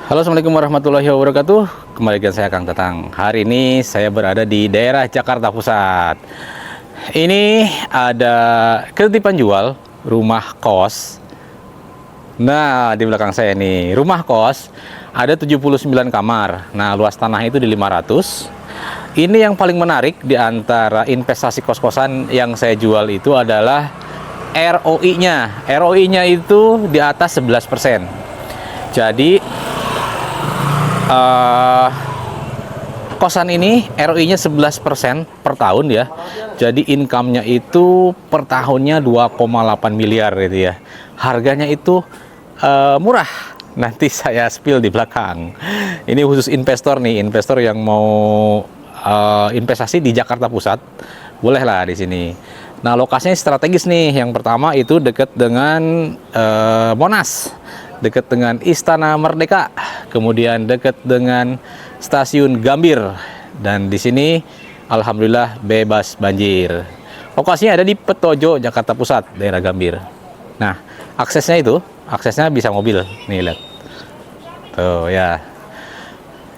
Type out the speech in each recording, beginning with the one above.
Halo, assalamualaikum warahmatullahi wabarakatuh. Kembali dengan saya Kang Tatang. Hari ini saya berada di daerah Jakarta Pusat. Ini ada ketitipan jual rumah kos. Nah, di belakang saya nih rumah kos ada 79 kamar. Nah, luas tanah itu di 500. Ini yang paling menarik di antara investasi kos-kosan yang saya jual itu adalah ROI-nya. ROI-nya itu di atas 11%. Jadi kosan ini ROI-nya 11% per tahun ya. Jadi income-nya itu per tahunnya 2,8 miliar gitu ya. Harganya itu murah. Nanti saya spill di belakang. Ini khusus investor nih, investor yang mau investasi di Jakarta Pusat, bolehlah di sini. Nah, lokasinya strategis nih. Yang pertama itu dekat dengan Monas, dekat dengan Istana Merdeka, kemudian dekat dengan Stasiun Gambir, dan di sini alhamdulillah bebas banjir. Lokasinya ada di Petojo, Jakarta Pusat, daerah Gambir. Nah, aksesnya bisa mobil. Nih lihat. Tuh ya.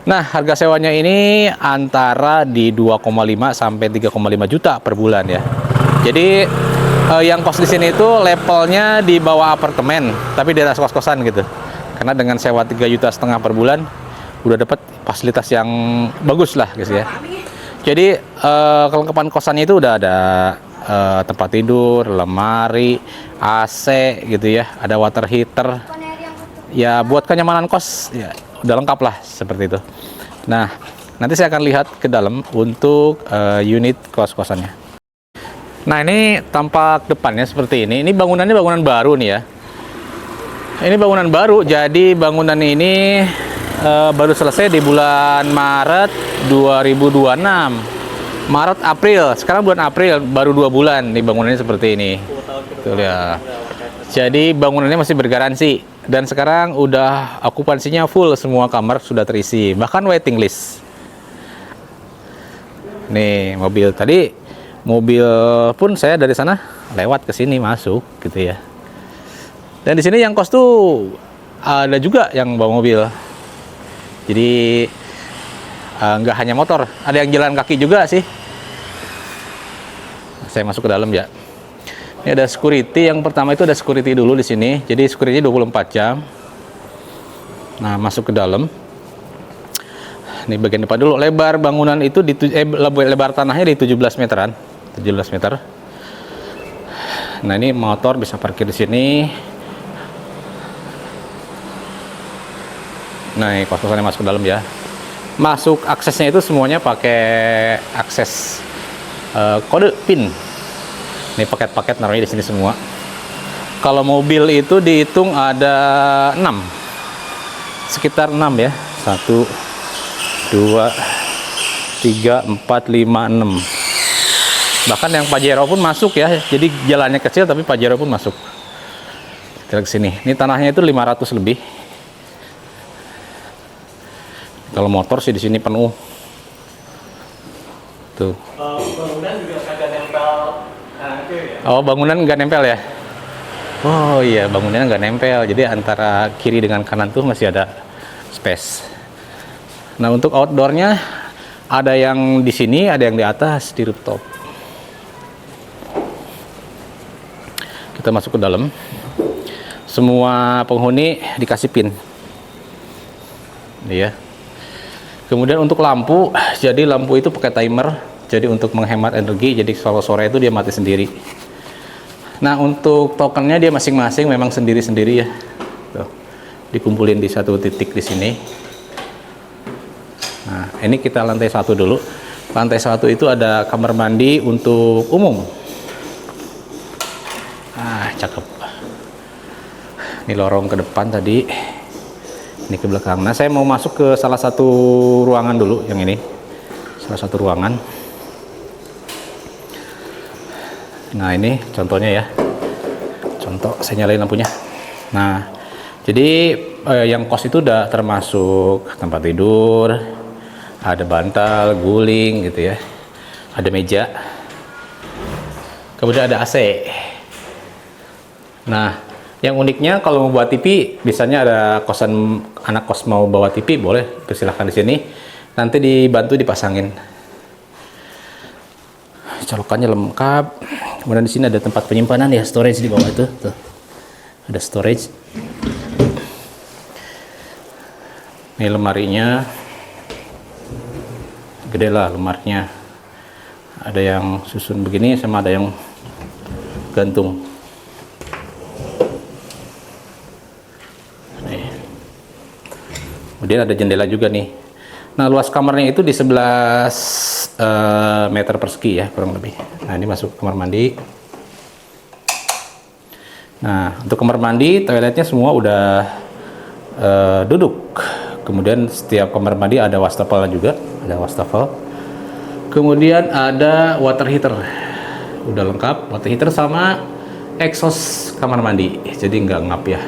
Nah, harga sewanya ini antara di 2,5 sampai 3,5 juta per bulan ya. Jadi yang kos di sini itu levelnya di bawah apartemen, tapi di atas kos-kosan gitu. Karena dengan sewa 3,5 juta per bulan udah dapat fasilitas yang bagus lah guys ya. Jadi kelengkapan kosannya itu udah ada tempat tidur, lemari, AC gitu ya, ada water heater. Ya buat kenyamanan kos ya udah lengkap lah seperti itu. Nah, nanti saya akan lihat ke dalam untuk unit kos-kosannya. Nah, ini tampak depannya seperti ini. Ini bangunannya bangunan baru nih ya. Ini bangunan baru, jadi bangunan ini baru selesai di bulan Maret 2026. Maret, April, sekarang bulan April, baru 2 bulan nih bangunannya seperti ini. Betul ya. Jadi bangunannya masih bergaransi. Dan sekarang udah okupansinya full, semua kamar sudah terisi. Bahkan waiting list. Nih, mobil tadi. Mobil pun saya dari sana lewat ke sini masuk gitu ya. Dan di sini yang kos tuh ada juga yang bawa mobil. Jadi nggak hanya motor, ada yang jalan kaki juga sih. Saya masuk ke dalam ya. Ini ada security. Yang pertama itu ada security dulu di sini. Jadi security 24 jam. Nah, masuk ke dalam. Ini bagian depan dulu. Lebar bangunan itu lebar tanahnya di 17 meteran. 17 meter. Nah, ini motor bisa parkir di sini. Nah, ini kos-kosannya masuk ke dalam ya. Masuk aksesnya itu semuanya pakai akses kode PIN. Ini paket-paket naruhnya di sini semua. Kalau mobil itu dihitung ada 6. Sekitar 6 ya. 1 2 3 4 5 6. Bahkan yang Pajero pun masuk ya. Jadi jalannya kecil tapi Pajero pun masuk. Kita ke sini. Ini tanahnya itu 500 lebih. Kalau motor sih di sini penuh. Tuh. Bangunan juga agak nempel ya? Oh, bangunan nggak nempel ya? Oh iya, bangunannya nggak nempel. Jadi antara kiri dengan kanan tuh masih ada space. Nah, untuk outdoornya ada yang di sini, ada yang di atas di rooftop. Kita masuk ke dalam. Semua penghuni dikasih PIN. Iya. Kemudian untuk lampu, jadi lampu itu pakai timer. Jadi untuk menghemat energi, jadi kalau sore itu dia mati sendiri. Nah, untuk tokennya dia masing-masing memang sendiri-sendiri ya. Tuh. Dikumpulin di satu titik di sini. Nah, ini kita lantai 1 dulu. Lantai 1 itu ada kamar mandi untuk umum. Cakep. Ini lorong ke depan tadi. Ini ke belakang. Nah, saya mau masuk ke salah satu ruangan dulu, yang ini. Salah satu ruangan. Nah, ini contohnya ya. Contoh, saya nyalain lampunya. Nah, jadi yang kos itu udah termasuk tempat tidur, ada bantal, guling gitu ya. Ada meja. Kemudian ada AC. Nah, Yang uniknya kalau mau bawa TV, misalnya ada kosan anak kos mau bawa TV, boleh persilahkan di sini. Nanti dibantu dipasangin. Colokannya lengkap. Kemudian di sini ada tempat penyimpanan ya, storage di bawah itu. Tuh. Ada storage. Ini lemarinya. Gede lah lemarinya. Ada yang susun begini sama ada yang gantung. Kemudian ada jendela juga nih. Nah, luas kamarnya itu di 11 meter persegi ya, kurang lebih. Nah, ini masuk kamar mandi. Nah, untuk kamar mandi, toiletnya semua udah duduk. Kemudian setiap kamar mandi ada wastafel juga, ada wastafel. Kemudian ada water heater. Udah lengkap, water heater sama exhaust kamar mandi. Jadi nggak ngap ya.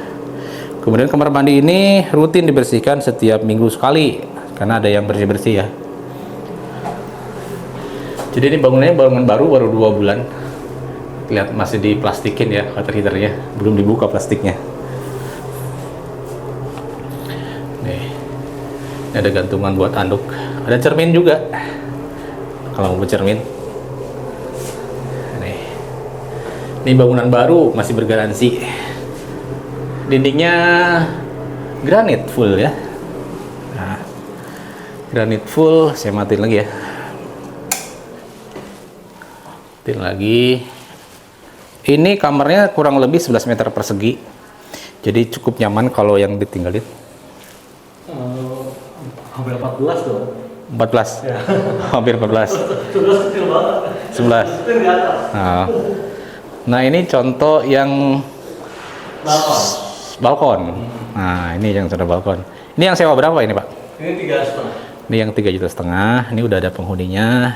Kemudian kamar mandi ini rutin dibersihkan setiap minggu sekali karena ada yang bersih-bersih ya. Jadi ini bangunannya bangunan baru 2 bulan. Lihat masih diplastikin ya water heaternya, belum dibuka plastiknya. Nih, ini ada gantungan buat anduk. Ada cermin juga. Kalau mau bercermin. Nih. Ini bangunan baru masih bergaransi. Dindingnya granit full ya. Nah, granit full, saya matiin lagi ya. Matiin lagi. Ini kamarnya kurang lebih 11 meter persegi. Jadi cukup nyaman kalau yang ditinggalin. Hampir 14 tuh. 14. Ya. Hampir 14. 11 kecil banget. 11. Itu di atas. Nah, ini contoh yang Balkon. balkon. Nah, ini yang sudah balkon. Ini yang sewa berapa ini, Pak? Ini 3,5. Ini yang 3,5 juta. Ini udah ada penghuninya.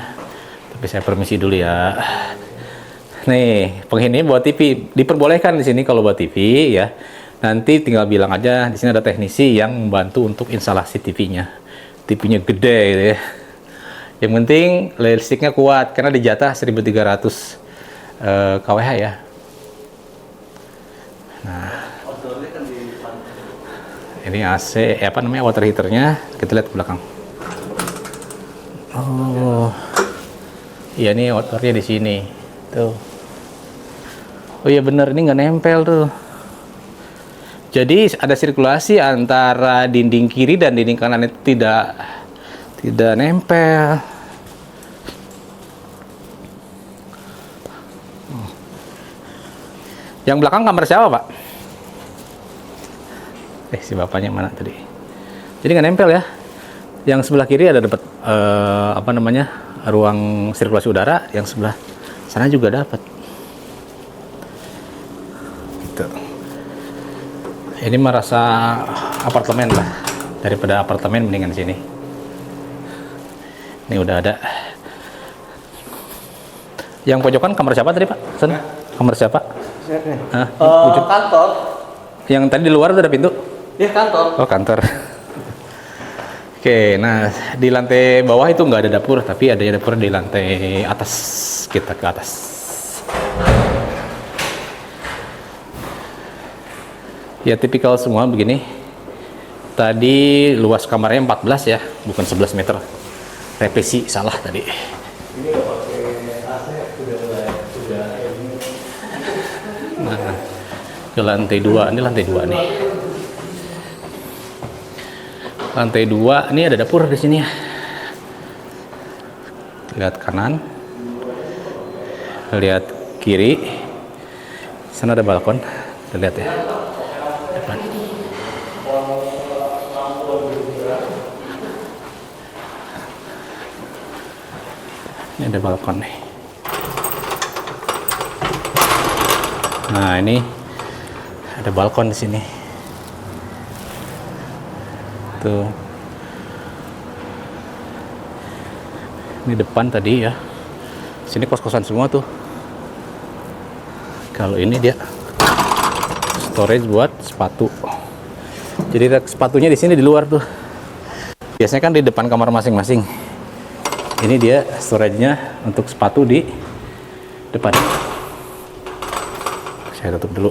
Tapi saya permisi dulu ya. Nih, penghuni buat TV. Diperbolehkan di sini kalau buat TV ya. Nanti tinggal bilang aja, di sini ada teknisi yang membantu untuk instalasi TV-nya. TV-nya gede gitu ya. Yang penting listriknya kuat karena dijatah 1300 kWh ya. Nah, ini AC, apa namanya, water heaternya. Kita lihat ke belakang. Oh, iya, ini waternya di sini. Tuh. Oh iya bener, ini nggak nempel tuh. Jadi ada sirkulasi antara dinding kiri dan dinding kanan itu tidak nempel. Yang belakang kamar siapa, Pak? Si bapaknya mana tadi? Jadi nggak nempel ya. Yang sebelah kiri ada dapat apa namanya, ruang sirkulasi udara. Yang sebelah sana juga dapat. Gitu. Ini merasa apartemen lah, daripada apartemen mendingan sini. Ini udah ada. Yang pojokan kamar siapa tadi, Pak? Sana? Kamar siapa? Kantor. Yang tadi di luar udah ada pintu? Ya kantor. Oh, kantor. Oke, nah di lantai bawah itu nggak ada dapur, tapi ada dapur di lantai atas. Kita ke atas. Ya tipikal semua begini. Tadi luas kamarnya 14 ya, bukan 11 meter. Revisi salah tadi. Ini udah pakai AC, udah ini. Nah, ke lantai 2, ini lantai 2 nih. Lantai 2, ini ada dapur di sini ya. Lihat kanan. Lihat kiri. Sana ada balkon. Kita lihat ya. Depan. Ini ada balkon nih. Nah, ini ada balkon di sini. Tuh. Ini depan tadi ya. Sini kos-kosan semua tuh. Kalau ini dia storage buat sepatu. Jadi sepatunya di sini di luar tuh. Biasanya kan di depan kamar masing-masing. Ini dia storage-nya untuk sepatu di depan. Saya tutup dulu.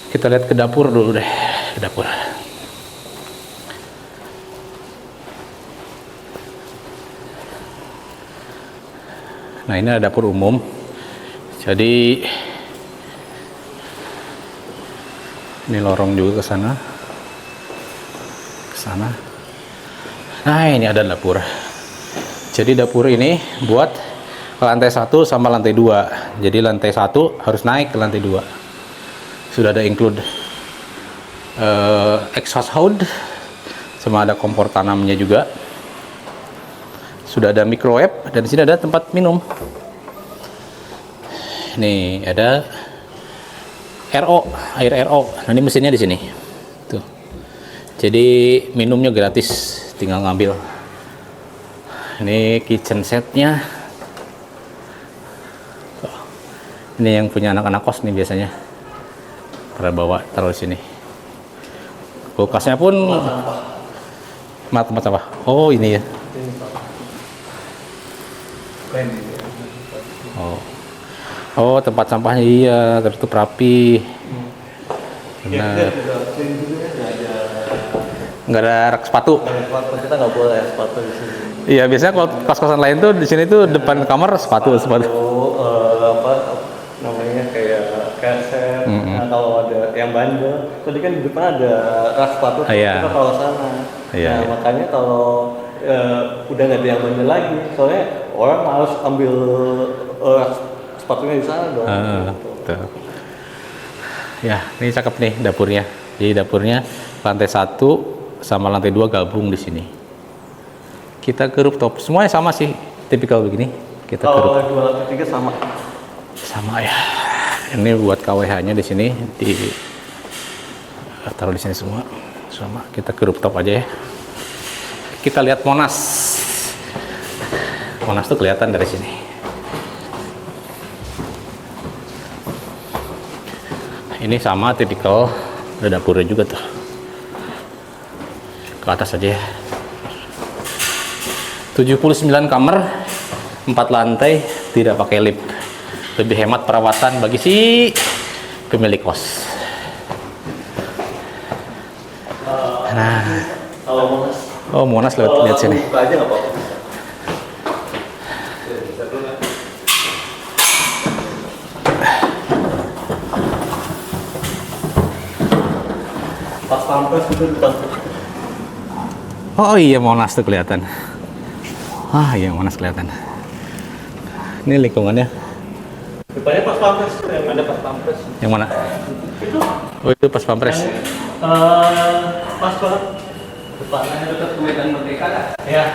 Kita lihat ke dapur dulu deh, ke dapur. Nah, ini ada dapur umum. Jadi ini lorong juga ke sana. Ke sana. Nah, ini ada dapur. Jadi dapur ini buat lantai 1 sama lantai 2. Jadi lantai 1 harus naik ke lantai 2. Sudah ada include exhaust hood, sama ada kompor tanamnya juga. Sudah ada microwave, dan di sini ada tempat minum. Nih ada RO, air RO. Nah, ini mesinnya di sini. Tuh. Jadi minumnya gratis, tinggal ngambil. Ini kitchen setnya. Ini yang punya anak-anak kos nih biasanya. Pada bawa taruh di sini. Kulkasnya pun tempat apa? Oh, ini ya. Oh, tempat sampahnya, iya, tertutup rapi. Benar. Nggak ada rak sepatu. Kita nggak boleh sepatu di sini. Iya, biasanya kalau kos-kosan lain tuh di sini tuh depan kamar sepatu. Apa namanya, kayak keset. Nah, kalau ada yang bandel, tadi kan di depan ada rak sepatu, Iya. kita kalau sana. Iya, Nah, iya. makanya kalau udah nggak ada yang bandel lagi, soalnya orang harus ambil rak sepatunya di sana dong. Tuh. Ya, ini cakep nih dapurnya. Jadi dapurnya lantai 1 sama lantai 2 gabung di sini. Kita ke rooftop. Semuanya sama sih, tipikal begini. Kita ke Kalau rooftop. 2 lantai 3 sama. Sama ya. Ini buat KWH-nya di sini, taruh di sini semua. Sama. Kita ke rooftop aja ya. Kita lihat Monas. Monas tuh kelihatan dari sini. Ini sama tipikal, ada dapurnya juga tuh. Ke atas aja ya. 79 kamar, 4 lantai, tidak pakai lift. Lebih hemat perawatan bagi si pemilik kos. Nah, Kalau Monas, oh Monas lihat sini. buka aja nggak apa-apa. Pas pampres itu depan. Oh iya, Monas tuh kelihatan. Ah iya, Monas kelihatan. Ini lingkungannya. Depannya pas pampres, yang ada pas pampres. Yang mana? Itu Oh, itu pas pampres. pas banget. Depannya dekat ke Medan Merdeka dah. Ya.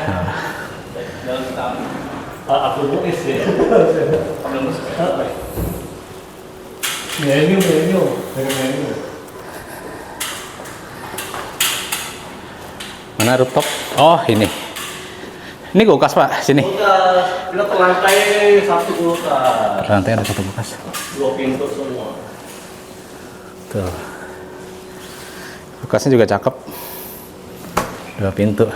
Dalam tamu. Abdul Muiz ya. Abdul Muiz. Menu. Mana rooftop? Oh, ini. Ini kulkas, Pak. Sini. Kulkas, kita ke lantai satu kulkas. Lantai ada satu kulkas. 2 pintu semua. Tuh. Kulkasnya juga cakep. 2 pintu.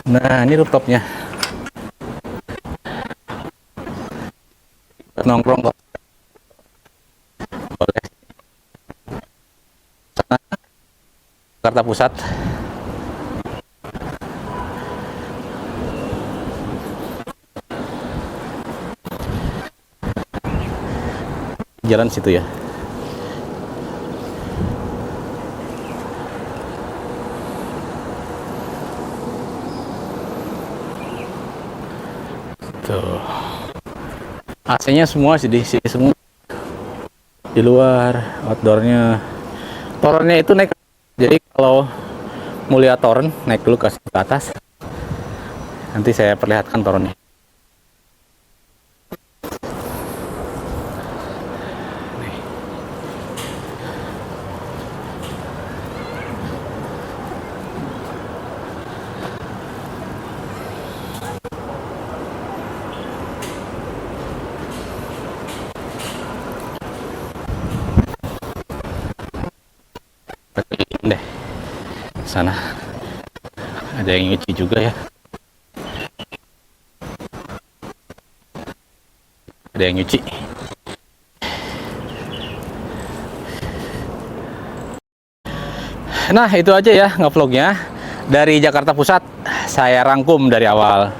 Nah, ini rooftopnya. Nongkrong kok. Boleh. Sana, Jakarta Pusat. Jalan situ ya. Tuh. AC-nya semua sih di sini semua. Di luar, outdoornya. Torennya itu naik. Jadi kalau mau lihat toren, naik dulu ke atas. Nanti saya perlihatkan torennya. Deh, sana ada yang nyuci juga ya, ada yang nyuci. Nah, itu aja ya ngevlognya dari Jakarta Pusat. Saya rangkum dari awal.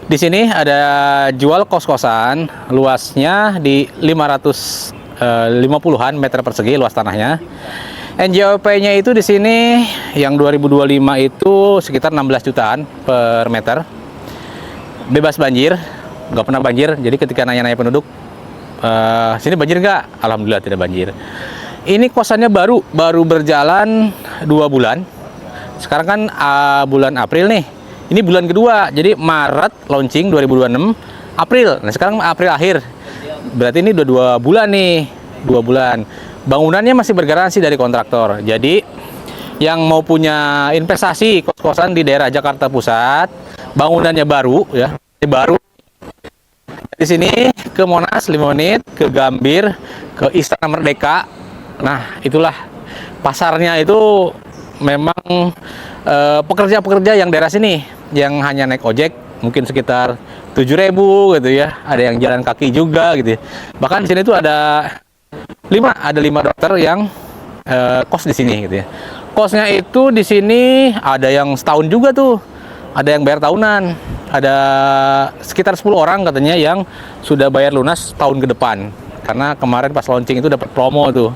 Di sini ada jual kos-kosan, luasnya di 550-an meter persegi luas tanahnya. NJOP-nya itu di sini yang 2025 itu sekitar 16 jutaan per meter. Bebas banjir, nggak pernah banjir. Jadi ketika nanya-nanya penduduk, sini banjir nggak? Alhamdulillah tidak banjir. Ini kosannya baru berjalan 2 bulan. Sekarang kan bulan April nih. Ini bulan kedua. Jadi Maret launching 2026, April. Nah, sekarang April akhir. Berarti ini udah 2 bulan nih. 2 bulan. Bangunannya masih bergaransi dari kontraktor. Jadi yang mau punya investasi kos-kosan di daerah Jakarta Pusat, bangunannya baru ya. Ini baru. Di sini ke Monas 5 menit, ke Gambir, ke Istana Merdeka. Nah, itulah pasarnya itu memang pekerja-pekerja yang daerah sini yang hanya naik ojek mungkin sekitar 7.000 gitu ya. Ada yang jalan kaki juga gitu. Bahkan di sini tuh ada 5 dokter yang kos di sini gitu ya. Kosnya itu di sini ada yang setahun juga tuh. Ada yang bayar tahunan. Ada sekitar 10 orang katanya yang sudah bayar lunas tahun ke depan. Karena kemarin pas launching itu dapat promo tuh.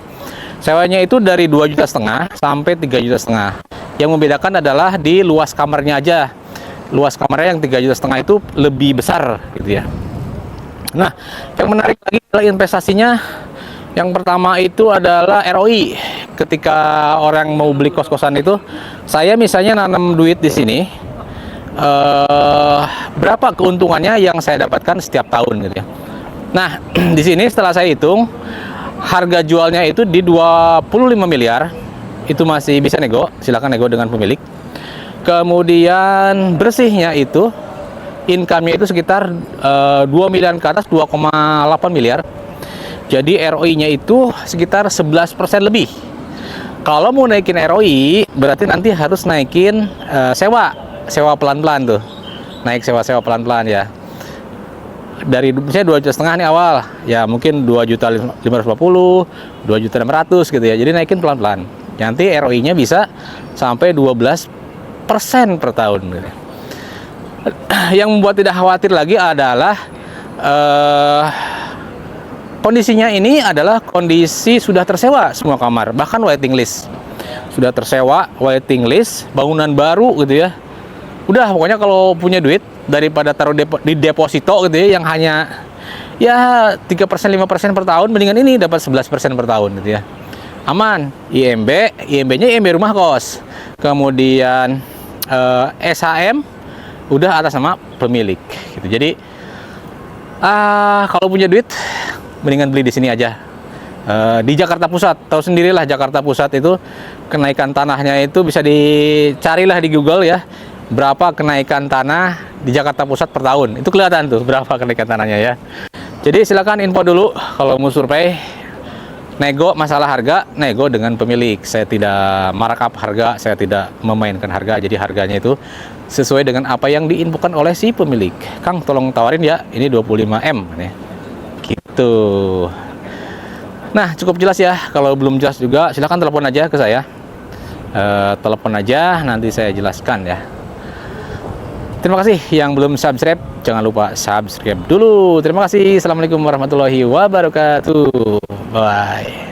Sewanya itu dari 2,5 juta sampai 3,5 juta. Yang membedakan adalah di luas kamarnya aja. Luas kamarnya yang 3,5 juta itu lebih besar gitu ya. Nah, yang menarik lagi adalah investasinya. Yang pertama itu adalah ROI. Ketika orang mau beli kos-kosan itu, saya misalnya nanam duit di sini, berapa keuntungannya yang saya dapatkan setiap tahun gitu ya. Nah, di sini setelah saya hitung, harga jualnya itu di 25 miliar. Itu masih bisa nego, silakan nego dengan pemilik. Kemudian bersihnya itu, income-nya itu sekitar 2 miliar ke atas, 2,8 miliar. Jadi ROI-nya itu sekitar 11% lebih. Kalau mau naikin ROI, berarti nanti harus naikin sewa pelan-pelan tuh. Naik sewa pelan-pelan ya. Dari misalnya 2,5 juta nih awal, ya mungkin 2,550, 2,600 gitu ya. Jadi naikin pelan-pelan. Nanti ROI-nya bisa sampai 12% per tahun. Yang membuat tidak khawatir lagi adalah kondisinya ini adalah kondisi sudah tersewa semua kamar, bahkan waiting list. Sudah tersewa, waiting list, bangunan baru gitu ya. Udah pokoknya kalau punya duit daripada taruh di deposito gitu ya yang hanya ya 3%, 5% per tahun, mendingan ini dapat 11% per tahun gitu ya. Aman. IMB-nya IMB rumah kos. Kemudian SHM udah atas nama pemilik gitu. Jadi kalau punya duit mendingan beli di sini aja. Di Jakarta Pusat, tahu sendirilah Jakarta Pusat itu kenaikan tanahnya itu bisa dicarilah di Google ya. Berapa kenaikan tanah di Jakarta Pusat per tahun. Itu kelihatan tuh berapa kenaikan tanahnya ya. Jadi silakan info dulu kalau mau survei. Nego masalah harga, nego dengan pemilik. Saya tidak markup harga, saya tidak memainkan harga. Jadi harganya itu sesuai dengan apa yang diinfokan oleh si pemilik. Kang tolong tawarin ya, ini 25M ya. Gitu. Nah, cukup jelas ya. Kalau belum jelas juga silakan telepon aja ke saya. Telepon aja nanti saya jelaskan ya. Terima kasih yang belum subscribe, jangan lupa subscribe dulu. Terima kasih. Assalamualaikum warahmatullahi wabarakatuh. Bye.